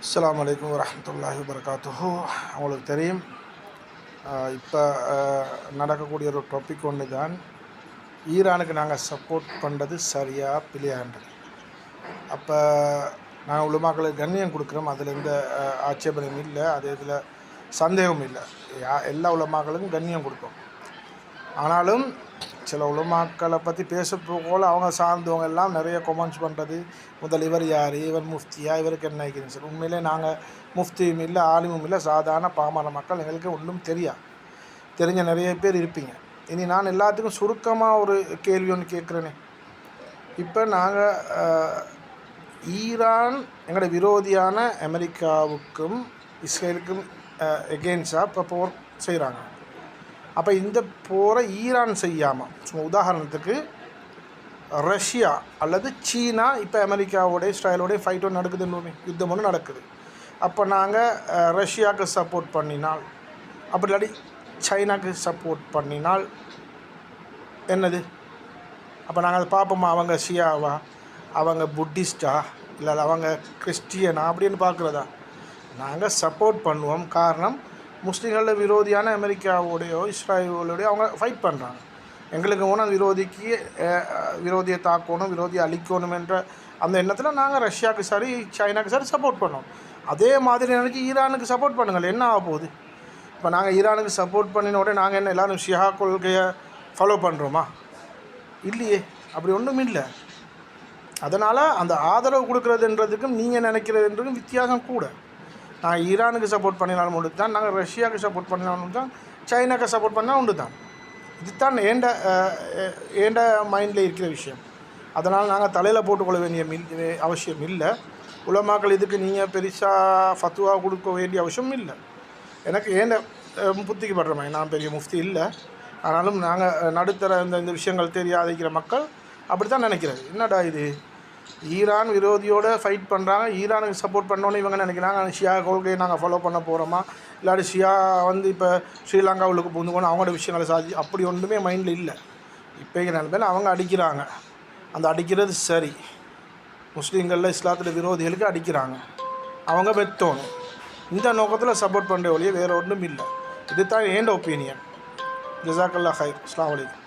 அஸ்ஸலாமு அலைக்கும் வரஹ்மத்துல்லாஹி வபரகாத்துஹு. அவங்களுக்கு தெரியும், இப்போ நடக்கக்கூடிய ஒரு டாபிக் ஒன்று தான், ஈரானுக்கு நாங்கள் சப்போர்ட் பண்ணுறது சரியா பிள்ளையான்றது. அப்போ நாங்கள் உலமாக்களுக்கு கண்ணியம் கொடுக்குறோம், அதில் எந்த ஆட்சேபனையும் இல்லை, அது இதில் சந்தேகமும் இல்லை. எல்லா உலமாக்களுக்கும் கண்ணியம் கொடுப்போம். ஆனாலும் சில உலமாக்களை பற்றி பேசப்போல அவங்க சார்ந்தவங்க எல்லாம் நிறைய கொமெண்ட்ஸ் பண்ணுறது, முதல் இவர் யார், இவர் முஃப்தியா, இவருக்கு என்ன ஆகிக்குதுன்னு சார். உண்மையிலே நாங்கள் முஃப்தியும் இல்லை, ஆலிமும் இல்லை, சாதாரண பாமர மக்கள், எங்களுக்கு ஒன்றும் தெரிஞ்ச நிறைய பேர் இருப்பீங்க. இனி நான் எல்லாத்துக்கும் சுருக்கமாக ஒரு கேள்வி ஒன்று கேட்குறேனே. இப்போ நாங்கள் ஈரான் எங்களோட விரோதியான அமெரிக்காவுக்கும் இஸ்ரேலுக்கும் எகெயின்ஸ்டாக இப்போ போர் செய்கிறாங்க. அப்போ இந்த போரை ஈரான் செய்யாமல், சும்மா உதாரணத்துக்கு ரஷ்யா அல்லது சீனா இப்போ அமெரிக்காவோடைய இஸ்ரேலோடைய ஃபைட் ஒன்று நடக்குதுன்னு, யுத்தம் ஒன்று நடக்குது. அப்போ நாங்கள் ரஷ்யாவுக்கு சப்போர்ட் பண்ணினால், அப்படி இல்லாட்டி சைனாக்கு சப்போர்ட் பண்ணினால் என்னது? அப்போ நாங்கள் அதை பார்ப்போமா, அவங்க ஷியாவா, அவங்க புத்திஸ்டா, இல்லை அவங்க கிறிஸ்டியனா அப்படின்னு பார்க்குறதா? நாங்கள் சப்போர்ட் பண்ணுவோம். காரணம், முஸ்லீம்களோட விரோதியான அமெரிக்காவோடையோ இஸ்ரேலோடையோ அவங்க ஃபைட் பண்ணுறாங்க. எங்களுக்கு ஒன்று விரோதியை தாக்கணும், விரோதியை அழிக்கணும் என்ற அந்த எண்ணத்தில் நாங்கள் ரஷ்யாவுக்கு சரி சைனாக்கு சரி சப்போர்ட் பண்ணோம். அதே மாதிரி நினச்சி ஈரானுக்கு சப்போர்ட் பண்ணுங்கள், என்ன ஆக போகுது? இப்போ நாங்கள் ஈரானுக்கு சப்போர்ட் பண்ணினோட நாங்கள் என்ன எல்லோரும் ஷியா கொள்கையை ஃபாலோ பண்ணுறோமா? இல்லையே, அப்படி ஒன்றும் இல்லை. அதனால் அந்த ஆதரவு கொடுக்குறதுன்றதுக்கும் நீங்கள் நினைக்கிறதுன்றதுக்கும் வித்தியாசம் கூட. நான் ஈரானுக்கு சப்போர்ட் பண்ணினாலும் உண்டு தான், நாங்கள் ரஷ்யாவுக்கு சப்போர்ட் பண்ணினாலும் உண்டு தான், சைனாக்கு சப்போர்ட் பண்ணால் உண்டு தான். இதுதான் ஏண்ட மைண்டில் இருக்கிற விஷயம். அதனால் நாங்கள் தலையில் போட்டுக்கொள்ள வேண்டிய அவசியம் இல்லை. உலமாக்கள் இதுக்கு நீங்கள் பெருசாக ஃபத்துவா கொடுக்க வேண்டிய அவசியம் இல்லை. எனக்கு ஏண்ட புத்திக்கு படுற மாதிரி, நான் பெரிய முஃப்தி இல்லை. ஆனாலும் நாங்கள் நடுத்தர இந்த விஷயங்கள் தெரியாதிக்கிற மக்கள் அப்படி தான் நினைக்கிறது. என்னடா இது, ஈரான் விரோதியோடு ஃபைட் பண்ணுறாங்க, ஈரானுக்கு சப்போர்ட் பண்ணோன்னு இவங்க நினைக்கிறாங்க ஷியா கொள்கையை நாங்கள் ஃபாலோ பண்ண போகிறோமா, இல்லாட்டி ஷியா இப்போ ஸ்ரீலங்காவுக்கு பூந்துக்கணும் அவங்களோட விஷயங்களை சாதி, அப்படி ஒன்றுமே மைண்டில் இல்லை. இப்போ நிலைமையில் அவங்க அடிக்கிறாங்க, அந்த அடிக்கிறது சரி. முஸ்லீம்களில் இஸ்லாத்தில் விரோதிகளுக்கு அடிக்கிறாங்க, அவங்க வெத்தோணும். இந்த நோக்கத்தில் சப்போர்ட் பண்ணுற வழியே வேறு ஒன்றும் இல்லை. இது தான் என்னோட ஒப்பீனியன். ஜஸாக்கல்லாஹ் ஹைர். அஸ்ஸலாமு அலைக்கும்.